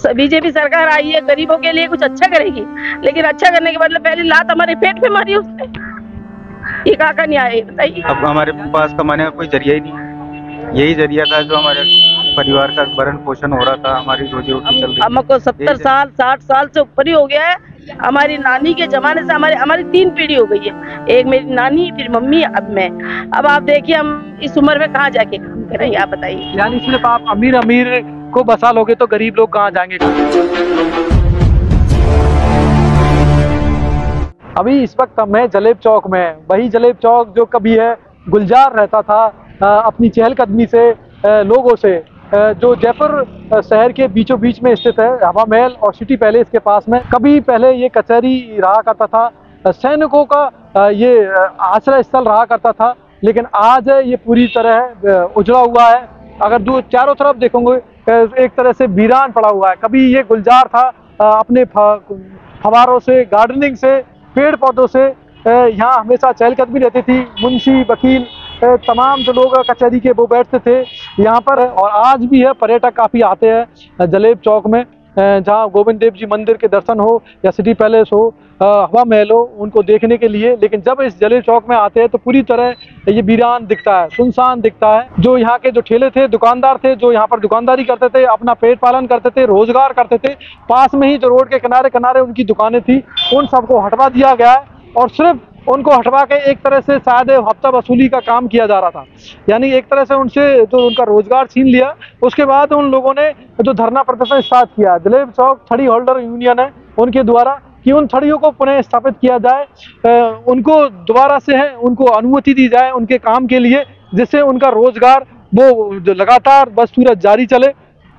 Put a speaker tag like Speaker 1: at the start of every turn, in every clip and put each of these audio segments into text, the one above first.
Speaker 1: BJP सरकार आई है, गरीबों के लिए कुछ अच्छा करेगी, लेकिन अच्छा करने के बदले पहले लात हमारे पेट पे मारी उसने। ये कहाँ का न्याय है बताइए।
Speaker 2: अब हमारे पास कमाने का कोई जरिया ही नहीं है, यही जरिया था जो हमारे परिवार का भरण पोषण हो रहा था, हमारी रोजी रोटी चल रही थी।
Speaker 1: हमको 70 साल 60 साल से ऊपर ही हो गया है। हमारी नानी के जमाने से हमारी 3 पीढ़ी हो गई है, एक मेरी नानी, फिर मम्मी, अब मैं। अब आप देखिए हम इस उम्र में कहाँ जाके काम करें, आप बताइए।
Speaker 3: यानी सिर्फ आप अमीर अमीर को बसा लोगे तो गरीब लोग कहाँ जाएंगे? अभी इस वक्त मैं जलेब चौक में, वही जलेब चौक जो कभी है गुलजार रहता था अपनी चहलकदमी से, लोगों से, जो जयपुर शहर के बीचों बीच में स्थित है, हवा महल और सिटी पैलेस के पास में। कभी पहले ये कचहरी रहा करता था, सैनिकों का ये आश्रय स्थल रहा करता था, लेकिन आज ये पूरी तरह उजड़ा हुआ है। अगर जो चारों तरफ देखोगे एक तरह से वीरान पड़ा हुआ है। कभी ये गुलजार था, अपने फवारों से, गार्डनिंग से, पेड़ पौधों से यहाँ हमेशा चहलकदमी रहती थी। मुंशी, वकील, तमाम जो लोग कचहरी के वो बैठते थे यहाँ पर। और आज भी है, पर्यटक काफ़ी आते हैं जलेब चौक में, जहाँ गोविंद देव जी मंदिर के दर्शन हो या सिटी पैलेस हो, हवा महल हो, उनको देखने के लिए। लेकिन जब इस जलेब चौक में आते हैं तो पूरी तरह ये वीरान दिखता है, सुनसान दिखता है। जो यहाँ के जो ठेले थे, दुकानदार थे, जो यहाँ पर दुकानदारी करते थे, अपना पेट पालन करते थे, रोजगार करते थे, पास में ही जो रोड के किनारे किनारे उनकी दुकानें थी, उन सबको हटवा दिया गया है। और सिर्फ उनको हटवा के एक तरह से शायद हफ्ता वसूली का काम किया जा रहा था। यानी एक तरह से उनसे जो उनका रोजगार छीन लिया। उसके बाद उन लोगों ने जो धरना प्रदर्शन स्टार्ट किया, जलेब चौक छड़ी होल्डर यूनियन है उनके द्वारा, कि उन छड़ियों को पुनः स्थापित किया जाए, उनको दोबारा से है उनको अनुमति दी जाए उनके काम के लिए, जिससे उनका रोजगार वो जो लगातार बस सूरत जारी चले,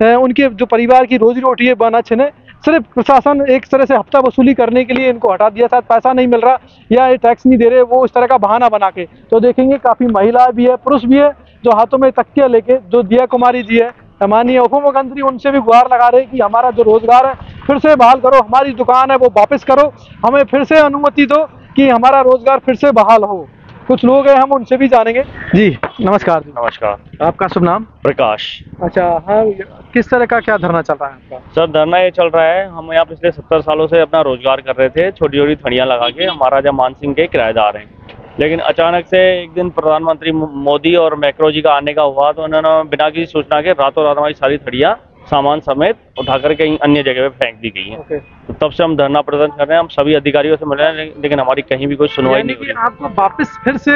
Speaker 3: उनके जो परिवार की रोजी रोटी है बना छिने। सिर्फ प्रशासन एक तरह से हफ्ता वसूली करने के लिए इनको हटा दिया, शायद पैसा नहीं मिल रहा या ये टैक्स नहीं दे रहे, वो इस तरह का बहाना बना के। तो देखेंगे काफ़ी महिलाएं भी है, पुरुष भी है, जो हाथों में तकिया लेके, जो दिया कुमारी जी है माननीय उप मुख्यमंत्री, उनसे भी गुहार लगा रहे कि हमारा जो रोजगार है फिर से बहाल करो, हमारी दुकान है वो वापस करो, हमें फिर से अनुमति दो कि हमारा रोजगार फिर से बहाल हो। कुछ लोग हैं, हम उनसे भी जानेंगे। जी नमस्कार। जी
Speaker 4: नमस्कार।
Speaker 3: आपका शुभ नाम?
Speaker 4: प्रकाश।
Speaker 3: अच्छा, हाँ, किस तरह का क्या धरना चल रहा है आपका?
Speaker 4: सर धरना ये चल रहा है, हम यहाँ पिछले 70 सालों से अपना रोजगार कर रहे थे, छोटी छोटी थड़ियाँ लगा के। हम महाराजा मानसिंह के किराएदार हैं, लेकिन अचानक से एक दिन प्रधानमंत्री मोदी और मैक्रो जी का आने का हुआ, तो उन्होंने बिना किसी सूचना के रातों रात हमारी सारी थड़ियाँ सामान समेत उठाकर कहीं अन्य जगह पे फेंक दी गई है। तो तब से हम धरना प्रदर्शन कर रहे हैं। हम सभी अधिकारियों से मिले हैं, लेकिन हमारी कहीं भी कोई सुनवाई नहीं हुई।
Speaker 3: आपको वापस फिर से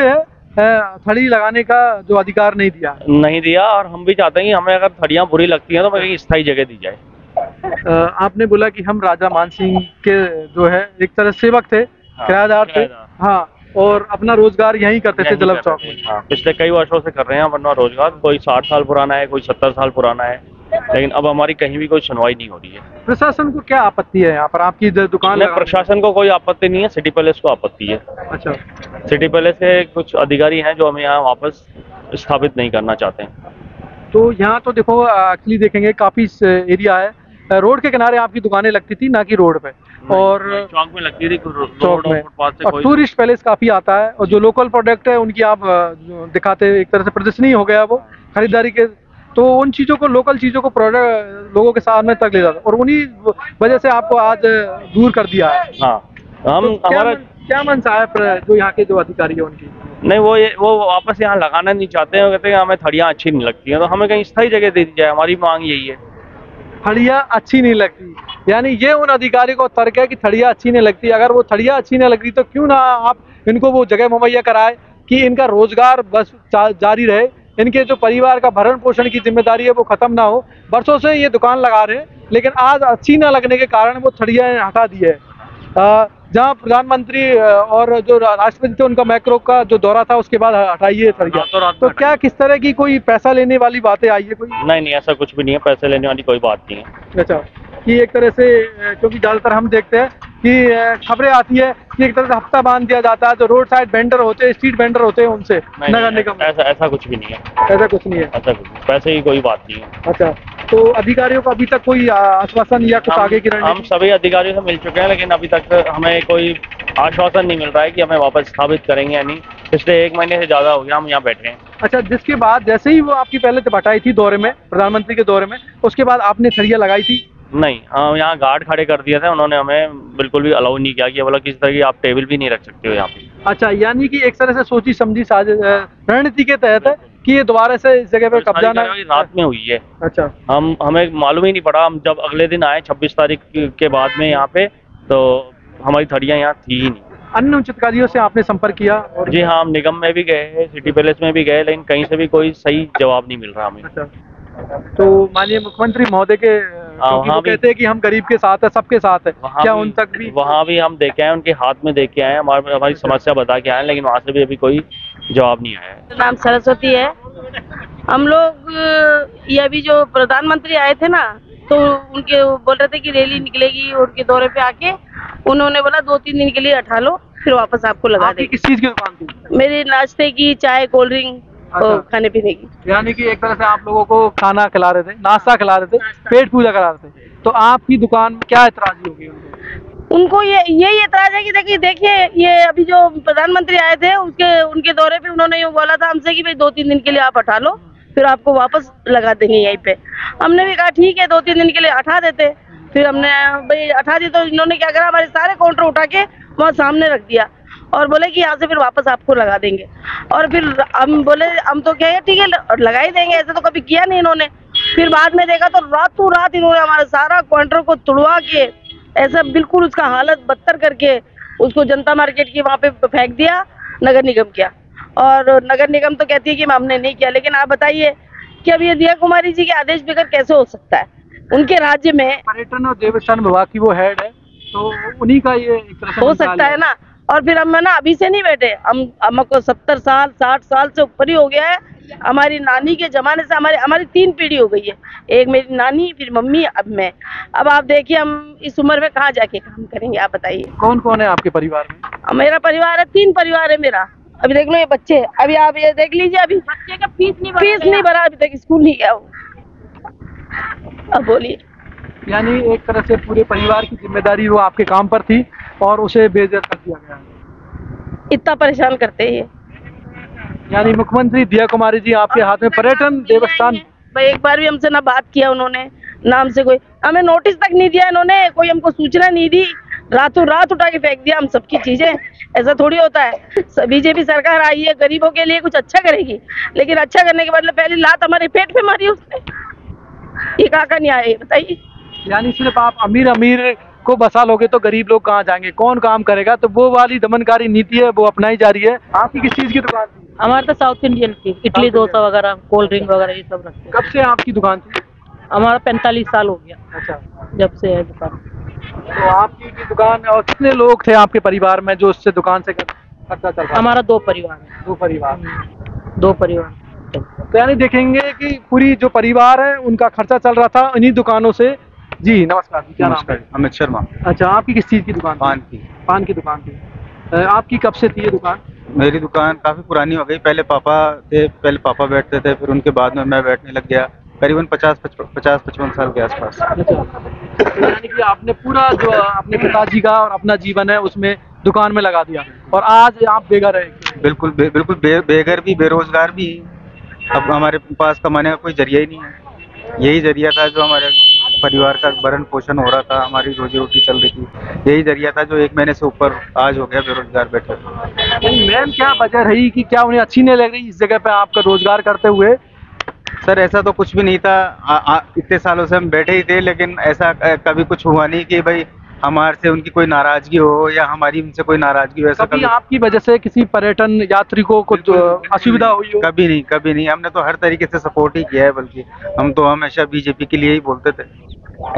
Speaker 3: थड़ी लगाने का जो अधिकार नहीं दिया?
Speaker 4: और हम भी चाहते हैं कि हमें अगर थड़ियाँ बुरी लगती हैं तो कहीं स्थायी जगह दी जाए।
Speaker 3: आपने बोला कि हम राजा मानसिंह के जो है एक तरह सेवक थे, किराएदार थे, हाँ, और अपना रोजगार यहीं करते थे जलेब चौक में।
Speaker 4: हाँ, पिछले कई वर्षों से कर रहे हैं अपना रोजगार। कोई 60 साल पुराना है, कोई 70 साल पुराना है, लेकिन अब हमारी कहीं भी कोई सुनवाई नहीं हो रही है।
Speaker 3: प्रशासन को क्या आपत्ति है यहाँ पर आपकी दुकान?
Speaker 4: प्रशासन को कोई आपत्ति नहीं है, सिटी पैलेस को आपत्ति है।
Speaker 3: अच्छा,
Speaker 4: सिटी पैलेस के कुछ अधिकारी हैं जो हमें यहाँ वापस स्थापित नहीं करना चाहते हैं।
Speaker 3: तो यहाँ तो देखो, एक्चुअली देखेंगे काफी एरिया है, रोड के किनारे आपकी दुकानें लगती थी, ना कि रोड पे, और
Speaker 4: चौक में लगती थी,
Speaker 3: चौक में। और टूरिस्ट पैलेस काफी आता है, और जो लोकल प्रोडक्ट है उनकी आप दिखाते हैं, एक तरह से प्रदर्शनी हो गया वो खरीदारी के। तो उन चीज़ों को, लोकल चीज़ों को प्रोडक्ट लोगों के सामने तक ले जाता, और उन्हीं वजह से आपको आज दूर कर दिया है।
Speaker 4: हाँ, हम
Speaker 3: तो क्या मनसा है जो यहाँ के जो अधिकारी है उनकी?
Speaker 4: नहीं, वो वापस यहाँ लगाना नहीं चाहते हैं। कहते हैं हमें थड़ियाँ अच्छी नहीं लगती हैं, तो हमें कहीं स्थायी जगह दे दी जाए। हमारी मांग यही है।
Speaker 3: थड़ियाँ अच्छी नहीं लगती, यानी ये उन अधिकारी को तर्क है कि थड़ियाँ अच्छी नहीं लगती। अगर वो थड़ियाँ अच्छी नहीं लगती तो क्यों ना आप इनको वो जगह मुहैया कराए कि इनका रोजगार बस जारी रहे, इनके जो परिवार का भरण पोषण की जिम्मेदारी है वो खत्म ना हो। बरसों से ये दुकान लगा रहे हैं, लेकिन आज अच्छी ना लगने के कारण वो थड़ियाँ हटा दी है। जहाँ प्रधानमंत्री और जो राष्ट्रपति थे उनका मैक्रो का जो दौरा था, उसके बाद हटाइए थड़ियाँ। तो क्या किस तरह की कोई पैसा लेने वाली बातें आई है कोई?
Speaker 4: नहीं, ऐसा कुछ भी नहीं है, पैसे लेने वाली कोई बात नहीं है।
Speaker 3: अच्छा, कि एक तरह से, क्योंकि ज़्यादातर हम देखते हैं कि खबरें आती है कि एक तरह से हफ्ता बांध दिया जाता है, जो रोड साइड वेंडर होते हैं, स्ट्रीट वेंडर होते हैं, उनसे नगर निगम।
Speaker 4: ऐसा कुछ भी नहीं है।
Speaker 3: ऐसा कुछ नहीं है?
Speaker 4: ऐसा कुछ पैसे की कोई बात नहीं है।
Speaker 3: अच्छा, तो अधिकारियों को अभी तक कोई आश्वासन या कुछ आगे की रणनीति?
Speaker 4: हम सभी अधिकारियों से मिल चुके हैं, लेकिन अभी तक हमें कोई आश्वासन नहीं मिल रहा है कि हमें वापस स्थापित करेंगे या नहीं। पिछले 1 महीने से ज़्यादा हो गया हम यहाँ बैठे हैं।
Speaker 3: अच्छा, जिसके बाद जैसे ही वो आपकी पहले हटाई थी दौरे में, प्रधानमंत्री के दौरे में, उसके बाद आपने थड़ियाँ लगाई थी?
Speaker 4: नहीं, हाँ यहाँ गार्ड खड़े कर दिए थे उन्होंने, हमें बिल्कुल भी अलाउ नहीं किया कि बोला किसी तरह की आप टेबल भी नहीं रख सकते हो यहाँ पे।
Speaker 3: अच्छा, यानी कि एक तरह से सोची समझी साजिश रणनीति के तहत है कि ये दोबारा से इस जगह पे कब्जा ना।
Speaker 4: रात में हुई है।
Speaker 3: अच्छा,
Speaker 4: हमें मालूम ही नहीं पड़ा। हम जब अगले दिन आए 26 तारीख के बाद में यहाँ पे, तो हमारी थड़ियाँ यहाँ थी ही नहीं।
Speaker 3: अन्य उच्च अधिकारियों से आपने संपर्क किया? और
Speaker 4: जी हाँ, हम निगम में भी गए, सिटी पैलेस में भी गए, लेकिन कहीं से भी कोई सही जवाब नहीं मिल रहा हमें।
Speaker 3: अच्छा, तो माननीय मुख्यमंत्री महोदय के क्योंकि वो कहते हैं कि हम गरीब के साथ है, सबके साथ है, क्या उन तक भी?
Speaker 4: वहाँ भी हम देखे आए, उनके हाथ में देख के आए, हमारी समस्या बता के आए, लेकिन वहाँ से भी अभी कोई जवाब नहीं आया है।
Speaker 1: मेरा नाम सरस्वती है। हम लोग ये अभी जो प्रधानमंत्री आए थे ना, तो उनके बोल रहे थे कि रैली निकलेगी, उनके दौरे पे आके उन्होंने बोला 2-3 दिन के लिए हटा लो, फिर वापस आपको लगा देंगे।
Speaker 3: किस चीज की दुकान थी?
Speaker 1: मेरी नाश्ते की, चाय, कोल्ड ड्रिंक और खाने पीने की।
Speaker 3: यानी कि एक तरह से आप लोगों को खाना खिला रहे थे, नाश्ता खिला रहे थे, पेट पूजा करा रहे थे, तो आपकी दुकान में क्या एतराजी होगी
Speaker 1: उनको? यही एतराज है कि देखिए ये अभी जो प्रधानमंत्री आए थे उनके दौरे पे उन्होंने यूँ बोला था हमसे कि भाई 2-3 दिन के लिए आप हटा लो, फिर आपको वापस लगा देंगे यहीं पे। हमने भी कहा ठीक है, 2-3 दिन के लिए हटा देते। फिर हमने भाई हटा दी, तो इन्होंने क्या करा, हमारे सारे काउंटर उठा के वहाँ सामने रख दिया और बोले कि यहाँ से फिर वापस आपको लगा देंगे। और फिर हम बोले हम तो क्या है, ठीक है लगा ही देंगे, ऐसे तो कभी किया नहीं इन्होंने। फिर बाद में देखा तो रातों रात इन्होंने हमारे सारा काउंटर को तुड़वा के ऐसा बिल्कुल उसका हालत बदतर करके उसको जनता मार्केट की वहाँ पे फेंक दिया, नगर निगम किया। और नगर निगम तो कहती है कि हमने नहीं किया, लेकिन आप बताइए कि अब ये दिया कुमारी जी के आदेश बगैर कैसे हो सकता है? उनके राज्य में
Speaker 3: पर्यटन और देवस्थान विभाग की वो हेड है, तो उन्हीं का ये एक तरह से
Speaker 1: हो सकता है ना। और फिर हम ना अभी से नहीं बैठे, हमको 70 साल 60 साल से ऊपर ही हो गया है। हमारी नानी के जमाने से हमारी 3 पीढ़ी हो गई है। एक मेरी नानी, फिर मम्मी, अब मैं। अब आप देखिए हम इस उम्र में कहाँ जाके काम करेंगे, आप बताइए।
Speaker 3: कौन कौन है आपके परिवार में?
Speaker 1: मेरा परिवार है, 3 परिवार है मेरा। अभी देख लो ये बच्चे, अभी आप ये देख लीजिए, अभी बच्चे का फीस नहीं भरा, अभी तक स्कूल नहीं गया वो। अब बोलिए।
Speaker 3: यानी एक तरह से पूरे परिवार की जिम्मेदारी वो आपके काम पर थी और उसे बेइज्जत कर दिया गया।
Speaker 1: इतना परेशान करते हैं।
Speaker 3: यानी मुख्यमंत्री दिया कुमारी जी आपके हाथ में पर्यटन देवस्थान।
Speaker 1: भाई एक बार भी हमसे ना बात किया उन्होंने, ना हमसे कोई हमें नोटिस तक नहीं दिया इन्होंने, कोई हमको सूचना नहीं दी, रातों रात उठा के फेंक दिया हम सबकी चीजें। ऐसा थोड़ी होता है। बीजेपी सरकार आई है, गरीबों के लिए कुछ अच्छा करेगी, लेकिन अच्छा करने के बदले पहली लात हमारे पेट पे मारी उसने। ये कहाँ का न्याय है बताइए?
Speaker 3: यानी सिर्फ आप अमीर को बसा लोगे तो गरीब लोग कहाँ जाएंगे, कौन काम करेगा? तो वो वाली दमनकारी नीति है वो अपनाई जा रही है। आपकी किस चीज की दुकान थी?
Speaker 5: हमारे तो साउथ इंडियन की, इडली डोसा वगैरह, कोल्ड ड्रिंक वगैरह ये सब रखते हैं।
Speaker 3: कब से आपकी दुकान थी?
Speaker 5: हमारा 45 साल हो गया।
Speaker 3: अच्छा,
Speaker 5: जब से है दुकान।
Speaker 3: तो आपकी दुकान और कितने लोग थे आपके परिवार में जो उससे दुकान से खर्चा चल रहा?
Speaker 5: हमारा 2 परिवार है।
Speaker 3: 2 परिवार।
Speaker 5: 2 परिवार।
Speaker 3: तो यानी देखेंगे कि पूरी जो परिवार है उनका खर्चा चल रहा था इन्हीं दुकानों से। जी नमस्कार, क्या नाम है?
Speaker 2: अमित शर्मा।
Speaker 3: अच्छा, आपकी किस चीज की दुकान?
Speaker 2: पान की।
Speaker 3: पान की दुकान थी। आपकी कब से थी ये दुकान?
Speaker 2: मेरी दुकान काफी पुरानी हो गई। पहले पापा बैठते थे, फिर उनके बाद में मैं बैठने लग गया, करीबन 50-55 साल के आसपास।
Speaker 3: अच्छा, तो यानी कि आपने पूरा जो अपने पिताजी का और अपना जीवन है उसमें दुकान में लगा दिया और आज आप बेघर है।
Speaker 2: बिल्कुल बेघर भी, बेरोजगार भी। अब हमारे पास कमाने का कोई जरिया ही नहीं है। यही जरिया था जो हमारे परिवार का भरण पोषण हो रहा था, हमारी रोजी रोटी चल रही थी। यही जरिया था जो 1 महीने से ऊपर आज हो गया बेरोजगार बैठे।
Speaker 3: मैम क्या वजह रही कि क्या उन्हें अच्छी नहीं लग रही इस जगह पे आपका रोजगार करते हुए?
Speaker 2: सर ऐसा तो कुछ भी नहीं था। इतने सालों से हम बैठे ही थे, लेकिन ऐसा कभी कुछ हुआ नहीं कि भाई हमारे से उनकी कोई नाराजगी हो या हमारी उनसे कोई नाराजगी हो। ऐसा
Speaker 3: कभी आपकी वजह से किसी पर्यटन यात्री को कुछ असुविधा हुई हो?
Speaker 2: कभी नहीं। हमने तो हर तरीके से सपोर्ट ही किया है, बल्कि हम तो हमेशा बीजेपी के लिए ही बोलते थे।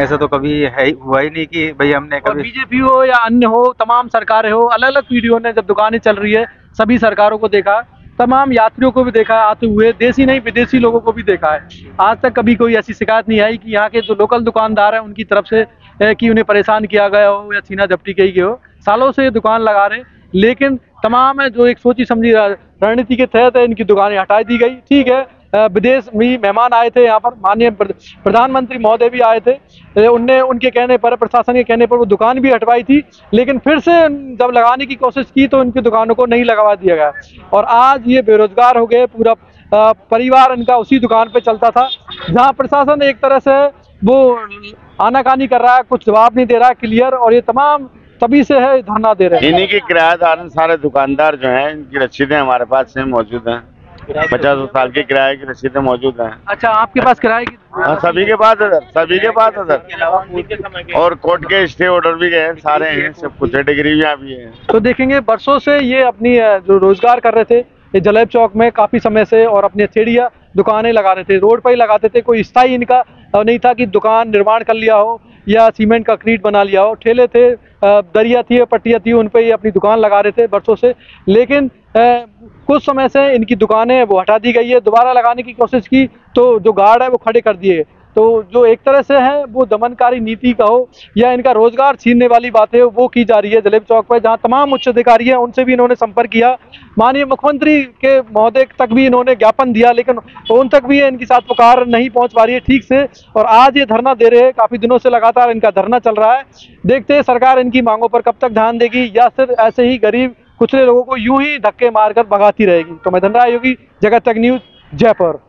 Speaker 2: ऐसा तो कभी हुआ ही नहीं कि भाई हमने कभी।
Speaker 3: बीजेपी हो या अन्य हो, तमाम सरकारें हो, अलग अलग पीढ़ियों ने जब दुकानें चल रही है सभी सरकारों को देखा, तमाम यात्रियों को भी देखा है आते हुए, देसी नहीं विदेशी लोगों को भी देखा है। आज तक कभी कोई ऐसी शिकायत नहीं आई कि यहाँ के जो लोकल दुकानदार हैं उनकी तरफ से कि उन्हें परेशान किया गया हो या छीना झपटी की गई हो। सालों से ये दुकान लगा रहे, लेकिन तमाम है जो एक सोची समझी रणनीति के तहत इनकी दुकानें हटा दी गई। ठीक है, विदेश में मेहमान आए थे, यहाँ पर माननीय प्रधानमंत्री महोदय भी आए थे, उनके कहने पर, प्रशासन के कहने पर वो दुकान भी हटवाई थी, लेकिन फिर से जब लगाने की कोशिश की तो उनकी दुकानों को नहीं लगवा दिया गया और आज ये बेरोजगार हो गए। पूरा परिवार इनका उसी दुकान पे चलता था, जहाँ प्रशासन एक तरह से वो आनाकानी कर रहा है, कुछ जवाब नहीं दे रहा है क्लियर, और ये तमाम तभी से है धरना दे रहे हैं।
Speaker 6: इन्हीं के किराएदार सारे दुकानदार जो हैं, इनकी रसीदें हमारे पास से मौजूद हैं। 50 साल के किराए की रसीदें मौजूद हैं।
Speaker 3: अच्छा, आपके पास किराए की?
Speaker 6: हाँ, सभी के पास है सर, सभी के पास है सर। और कोर्ट के स्टे ऑर्डर भी गए हैं, सारे हैं, सब कुछ है, डिग्री भी यहाँ भी है।
Speaker 3: तो देखेंगे वर्षों से ये अपनी जो रोजगार कर रहे थे ये जलेब चौक में काफी समय से, और अपनी हथेलियाँ दुकानें लगा रहे थे, रोड पर ही लगाते थे। कोई स्थायी इनका नहीं था कि दुकान निर्माण कर लिया हो या सीमेंट कंक्रीट बना लिया हो। ठेले थे, दरिया थी, पट्टियाँ थी, उन पे ही अपनी दुकान लगा रहे थे वर्षों से। लेकिन कुछ समय से इनकी दुकानें वो हटा दी गई है। दोबारा लगाने की कोशिश की तो जो गार्ड है वो खड़े कर दिए। तो जो एक तरह से है वो दमनकारी नीति का हो या इनका रोजगार छीनने वाली बात है वो की जा रही है जलेब चौक पर, जहां तमाम उच्च अधिकारी हैं उनसे भी इन्होंने संपर्क किया। माननीय मुख्यमंत्री के महोदय तक भी इन्होंने ज्ञापन दिया, लेकिन उन तक भी इनकी साथ पुकार नहीं पहुंच पा रही है ठीक से, और आज ये धरना दे रहे हैं। काफी दिनों से लगातार इनका धरना चल रहा है। देखते हैं सरकार इनकी मांगों पर कब तक ध्यान देगी या फिर ऐसे ही गरीब कुचले लोगों को यूं ही धक्के मारकर भगाती रहेगी। तो मैं धनराज योगी, जगत तक न्यूज, जयपुर।